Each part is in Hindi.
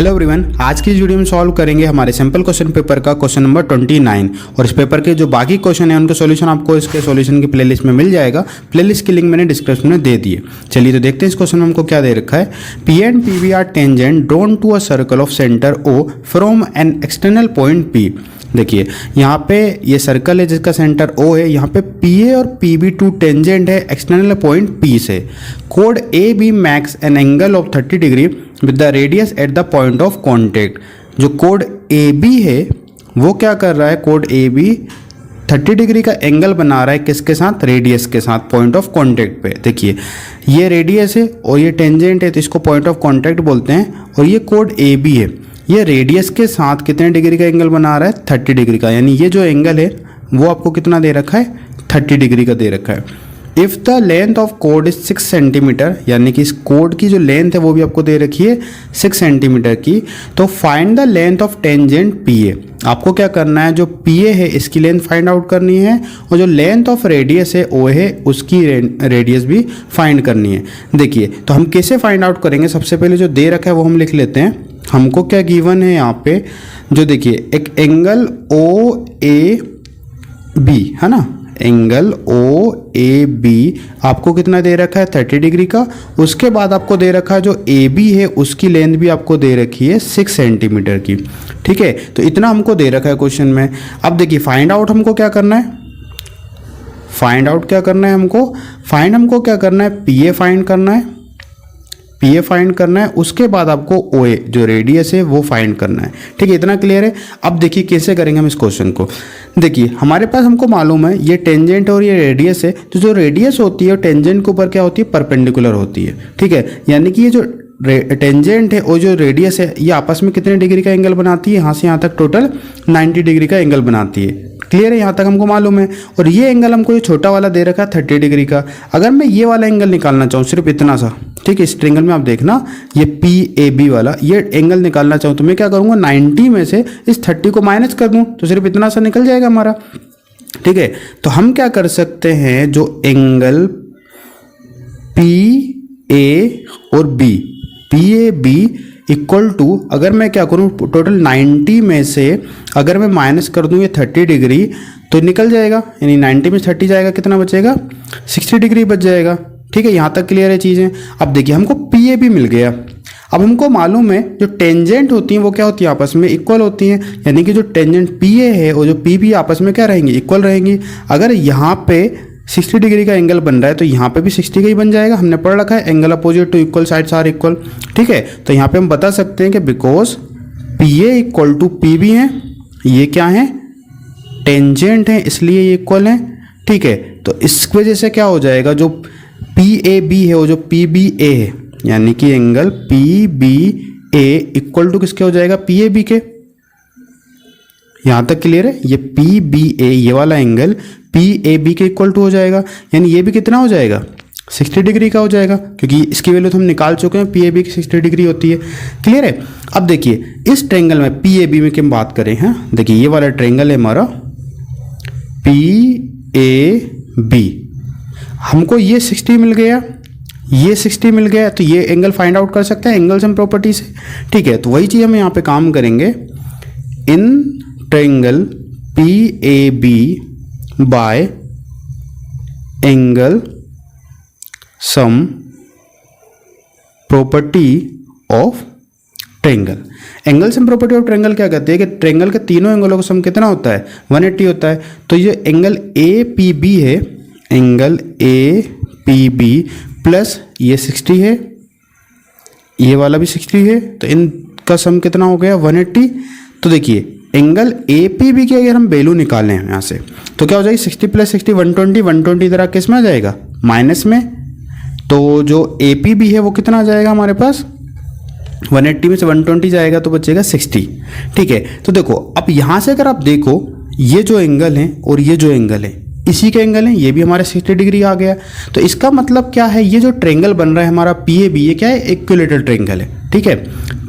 हेलो एवरीवन, आज की इस वीडियो में सॉल्व करेंगे हमारे सिंपल क्वेश्चन पेपर का क्वेश्चन नंबर 29 और इस पेपर के जो बाकी क्वेश्चन है उनके सॉल्यूशन आपको इसके सॉल्यूशन की प्लेलिस्ट में मिल जाएगा। प्लेलिस्ट की लिंक मैंने डिस्क्रिप्शन में दे दी है। चलिए तो देखते हैं इस क्वेश्चन में हमको क्या दे रखा है। P and P B are tangent drawn to a circle of centre O from an external point P. देखिए यहाँ पे ये सर्कल है जिसका सेंटर O है, यहाँ पे PA और PB टू टेंजेंट है एक्सटर्नल पॉइंट P से। Code AB max an angle of 30 degree with the radius at the point of contact. जो कोड AB है वो क्या कर रहा है, कोड AB 30 डिग्री का एंगल बना रहा है किसके साथ, रेडियस के साथ, पॉइंट ऑफ कॉन्टेक्ट पे। देखिए ये रेडियस है और ये टेंजेंट है तो इसको पॉइंट ऑफ कॉन्टेक्ट बोलते हैं। और ये कोड AB है, ये रेडियस के साथ कितने डिग्री का एंगल बना रहा है, 30 डिग्री का। यानी ये जो एंगल है वो आपको कितना दे रखा है, 30 डिग्री का दे रखा है। If the length of code is 6 centimetre, यानी कि इस कोड की जो लेंथ है वो भी आपको दे रखी है 6 सेंटीमीटर की। तो find the length of tangent PA। आपको क्या करना है, जो PA है इसकी लेंथ फाइंड आउट करनी है और जो लेंथ ऑफ रेडियस है O है उसकी रेडियस भी फाइंड करनी है। देखिए तो हम कैसे फाइंड आउट करेंगे, सबसे पहले जो दे रखा है वो हम लिख लेते हैं। हमको क्या गिवन है यहाँ पे, जो देखिए एक एंगल OAB है ना, एंगल OAB आपको कितना दे रखा है, 30 डिग्री का। उसके बाद आपको दे रखा है जो AB है उसकी लेंथ भी आपको दे रखी है 6 सेंटीमीटर की। ठीक है, तो इतना हमको दे रखा है क्वेश्चन में। अब देखिए फाइंड आउट हमको क्या करना है, फाइंड आउट क्या करना है हमको क्या करना है, PA फाइंड करना है, PA फाइंड करना है। उसके बाद आपको OA जो रेडियस है वो फाइंड करना है। ठीक है, इतना क्लियर है। अब देखिए कैसे करेंगे हम इस क्वेश्चन को। देखिए हमारे पास हमको मालूम है ये टेंजेंट और ये रेडियस है, तो जो रेडियस होती है टेंजेंट के ऊपर क्या होती है, परपेंडिकुलर होती है। ठीक है, यानी कि ये जो टेंजेंट है और जो रेडियस है ये आपस में कितने डिग्री का एंगल बनाती है, यहाँ से यहाँ तक टोटल 90 डिग्री का एंगल बनाती है। क्लियर है, यहाँ तक हमको मालूम है। और ये एंगल हमको ये छोटा वाला दे रखा है 30 डिग्री का। अगर मैं ये वाला एंगल निकालना चाहूँ, सिर्फ इतना सा, ठीक है, इस ट्रायंगल में आप देखना ये PAB वाला ये एंगल निकालना चाहूँ तो मैं क्या करूँगा, 90 में से इस 30 को माइनस कर दूँ तो सिर्फ इतना सा निकल जाएगा हमारा। ठीक है, तो हम क्या कर सकते हैं, जो एंगल PA और B, PAB इक्वल टू, अगर मैं क्या करूँ टोटल 90 में से अगर मैं माइनस कर दूँ ये 30 डिग्री तो निकल जाएगा, यानी 90 में 30 जाएगा, कितना बचेगा, 60 डिग्री बच जाएगा। ठीक है, यहाँ तक क्लियर है चीज़ें। अब देखिए हमको PAB मिल गया। अब हमको मालूम है जो टेंजेंट होती हैं वो क्या होती है, आपस में इक्वल होती हैं। यानी कि जो टेंजेंट PA है और जो PB आपस में क्या रहेंगी, इक्वल रहेंगी। अगर यहाँ पे 60 डिग्री का एंगल बन रहा है तो यहाँ पे भी 60 का ही बन जाएगा। हमने पढ़ रखा है angle opposite to equal sides are equal. ठीक है, तो यहाँ पे हम बता सकते हैं कि because PA equal to PB है, ये क्या है, टेंजेंट है, इसलिए ये इक्वल है। ठीक है, तो इस वजह से क्या हो जाएगा, जो PAB है और जो PBA है, यानी कि एंगल PBA इक्वल टू किसके हो जाएगा, PAB के। यहाँ तक क्लियर है, ये PBA ये वाला एंगल PAB के इक्वल टू हो जाएगा। यानी ये भी कितना हो जाएगा, 60 डिग्री का हो जाएगा, क्योंकि इसकी वैल्यू तो हम निकाल चुके हैं, PAB की 60 डिग्री होती है। क्लियर है। अब देखिए इस ट्रायंगल में PAB में हम बात करें हैं, देखिए ये वाला ट्रायंगल है हमारा PAB, हमको ये 60 मिल गया, ये 60 मिल गया, तो ये एंगल फाइंड आउट कर सकते हैं एंगल्स एंड प्रॉपर्टी से। ठीक है, तो वही चीज़ हम यहाँ पे काम करेंगे। In triangle PAB bye angle sum property of triangle. Angle sum property of triangle क्या कहते हैं कि ट्रायंगल के तीनों एंगलों का सम कितना होता है, 180 होता है। तो ये एंगल APB है, एंगल APB प्लस ये 60 है, ये वाला भी 60 है, तो इनका सम कितना हो गया, 180। तो देखिए एंगल APB की अगर हम वैल्यू निकालें यहाँ से तो क्या हो जाएगी, 60 प्लस 60 120, 120 इधर किस में आ जाएगा, माइनस में। तो जो APB है वो कितना आ जाएगा हमारे पास, 180 में से 120 जाएगा तो बचेगा 60। ठीक है, तो देखो अब यहाँ से अगर आप देखो ये जो एंगल है और ये जो एंगल है इसी के एंगल है, ये भी हमारे 60 डिग्री आ गया। तो इसका मतलब क्या है, ये जो ट्रायंगल बन रहा है हमारा PAB ये क्या है, इक्विलेटरल ट्रायंगल है। ठीक है,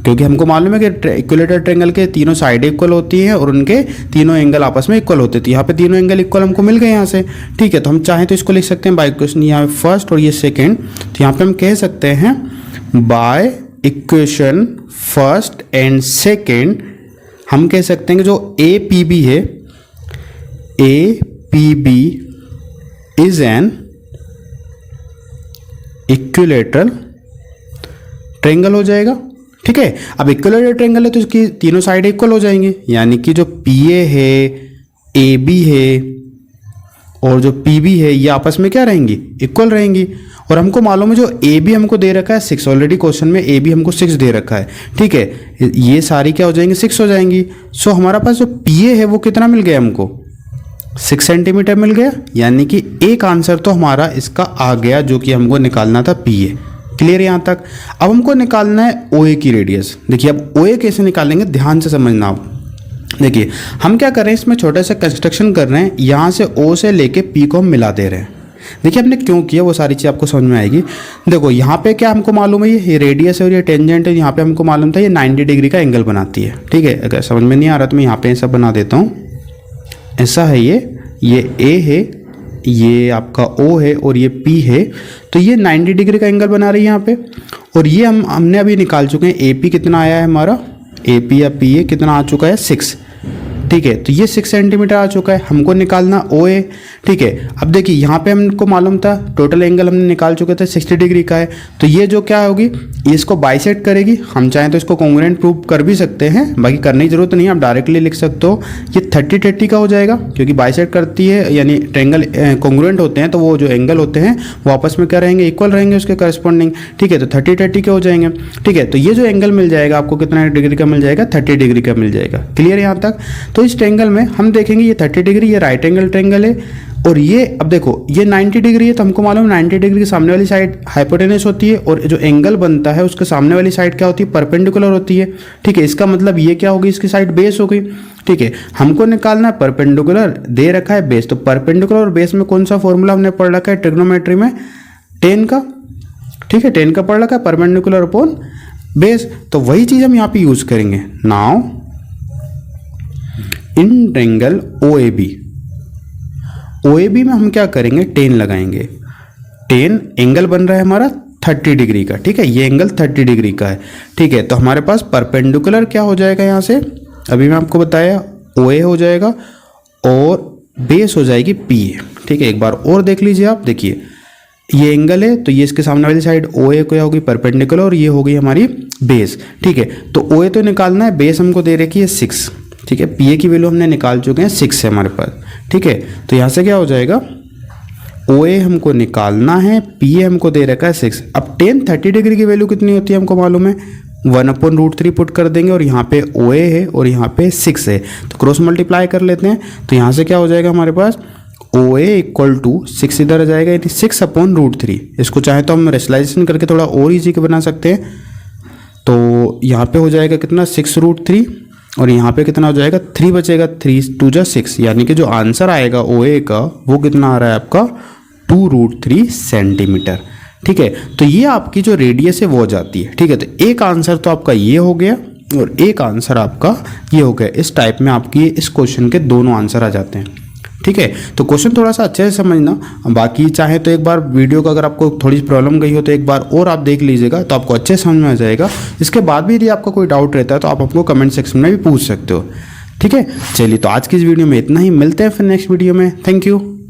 क्योंकि हमको मालूम है कि इक्विलेटरल ट्रायंगल के तीनों साइड इक्वल होती हैं और उनके तीनों एंगल आपस में इक्वल होते थे। यहाँ पे तीनों एंगल इक्वल हमको मिल गए यहाँ से। ठीक है, तो हम चाहें तो इसको लिख सकते हैं बाय इक्वेशन, यहाँ फर्स्ट और ये सेकेंड, तो यहाँ पे हम कह सकते हैं by equation first and second हम कह सकते हैं कि जो ए पी बी है, A P B is an equilateral triangle हो जाएगा। ठीक है, अब इक्विलैटरल ट्रायंगल है तो इसकी तीनों साइड इक्वल हो जाएंगे, यानी कि जो पी ए है, ए बी है और जो पी बी है ये आपस में क्या रहेंगी, इक्वल रहेंगी। और हमको मालूम है जो ए बी हमको दे रखा है 6, ऑलरेडी क्वेश्चन में ए बी हमको 6 दे रखा है। ठीक है, ये सारी क्या हो जाएंगी, 6 हो जाएंगी। सो हमारा पास जो पी ए है वो कितना मिल गया हमको, 6 सेंटीमीटर मिल गया, यानी कि एक आंसर तो हमारा इसका आ गया जो कि हमको निकालना था पी ए। क्लियर यहाँ तक। अब हमको निकालना है ओ ए की रेडियस। देखिए अब ओ ए कैसे निकालेंगे, ध्यान से समझना आप। देखिए हम क्या कर रहे हैं, इसमें छोटा सा कंस्ट्रक्शन कर रहे हैं, यहाँ से ओ से लेके पी को हम मिला दे रहे हैं। देखिए हमने क्यों किया वो सारी चीज़ आपको समझ में आएगी। देखो यहाँ पे क्या हमको मालूम है, ये रेडियस है और ये टेंजेंट है। यहाँ पे हमको मालूम था ये 90 डिग्री का एंगल बनाती है। ठीक है, अगर समझ में नहीं आ रहा तो मैं यहाँ पे ऐसा बना देता हूँ। ऐसा है ये ए है, ये आपका ओ है और ये पी है, तो ये 90 डिग्री का एंगल बना रही है यहाँ पे। और ये हमने अभी निकाल चुके हैं, ए पी कितना आया है हमारा, ए पी या पी ए कितना आ चुका है 6। ठीक है, तो ये 6 सेंटीमीटर आ चुका है, हमको निकालना ओ ए। ठीक है, अब देखिए यहाँ पे हमको मालूम था टोटल एंगल हमने निकाल चुके थे 60 डिग्री का है, तो ये जो क्या होगी, ये इसको बाइसेक्ट करेगी। हम चाहें तो इसको कॉन्ग्रुएंट प्रूव कर भी सकते हैं, बाकी करने की जरूरत नहीं, आप डायरेक्टली लिख सकते हो। ये 30-30 का हो जाएगा, क्योंकि बाइसेक्ट करती है, यानी ट्रायंगल कॉन्ग्रुएंट होते हैं, तो वो जो एंगल होते हैं वो आपस में क्या रहेंगे, इक्वल रहेंगे उसके करस्पॉन्डिंग। ठीक है, तो 30-30 के हो जाएंगे। ठीक है, तो ये जो एंगल मिल जाएगा आपको कितना डिग्री का मिल जाएगा, 30 डिग्री का मिल जाएगा। क्लियर यहाँ तक। तो इस ट्रायंगल में हम देखेंगे ये 30 डिग्री, ये राइट एंगल ट्रायंगल है, और ये अब देखो ये 90 डिग्री है, तो हमको मालूम 90 डिग्री के सामने वाली साइड हाइपोटेनस होती है, और जो एंगल बनता है उसके सामने वाली साइड क्या होती है, परपेंडिकुलर होती है। ठीक है, इसका मतलब ये क्या होगी, इसकी साइड बेस हो गई। ठीक है, हमको निकालना है परपेंडिकुलर, दे रखा है बेस, तो परपेंडिकुलर और बेस में कौन सा फॉर्मूला हमने पढ़ रखा है ट्रिग्नोमेट्री में, tan का। ठीक है, tan का पढ़ रखा है, परपेंडिकुलर अपॉन बेस, तो वही चीज हम यहाँ पे यूज करेंगे। Now in triangle O A B, O A B में हम क्या करेंगे, tan लगाएंगे। tan एंगल बन रहा है हमारा 30 डिग्री का। ठीक है, ये एंगल 30 डिग्री का है। ठीक है, तो हमारे पास परपेंडिकुलर क्या हो जाएगा, यहाँ से अभी मैं आपको बताया ओ ए हो जाएगा और बेस हो जाएगी पी ए। ठीक है, एक बार और देख लीजिए आप, देखिए ये एंगल है, तो ये इसके सामने वाली साइड ओ ए क्या होगी, परपेंडिकुलर, और ये हो गई हमारी बेस। ठीक है, तो ओ ए तो निकालना है, बेस हमको दे रखी है 6। ठीक है, पी ए की वैल्यू हमने निकाल चुके हैं, 6 है हमारे पास। ठीक है, तो यहाँ से क्या हो जाएगा, ओ ए हमको निकालना है, पी ए हमको दे रखा है 6। अब tan 30 डिग्री की वैल्यू कितनी होती है हमको मालूम है, 1/√3 पुट कर देंगे, और यहाँ पे ओ ए है और यहाँ पे 6 है, तो क्रॉस मल्टीप्लाई कर लेते हैं। तो यहाँ से क्या हो जाएगा हमारे पास, ओ ए इक्वल टू 6 इधर आ जाएगा, यानी 6/√3। इसको चाहे तो हम रेशनलाइजेशन करके थोड़ा और ईजी बना सकते हैं। तो यहाँ पे हो जाएगा कितना, 6√3, और यहाँ पे कितना हो जाएगा, 3 बचेगा, 3×2 = 6, यानी कि जो आंसर आएगा ओ ए का वो कितना आ रहा है आपका, 2√3 सेंटीमीटर। ठीक है, तो ये आपकी जो रेडियस है वो हो जाती है। ठीक है, तो एक आंसर तो आपका ये हो गया और एक आंसर आपका ये हो गया। इस टाइप में आपकी इस क्वेश्चन के दोनों आंसर आ जाते हैं। ठीक है, तो क्वेश्चन थोड़ा सा अच्छे से समझना, बाकी चाहे तो एक बार वीडियो को अगर आपको थोड़ी सी प्रॉब्लम गई हो तो एक बार और आप देख लीजिएगा, तो आपको अच्छे समझ में आ जाएगा। इसके बाद भी यदि आपका कोई डाउट रहता है तो आप हमको कमेंट सेक्शन में भी पूछ सकते हो। ठीक है, चलिए तो आज की इस वीडियो में इतना ही, मिलते हैं फिर नेक्स्ट वीडियो में। Thank you.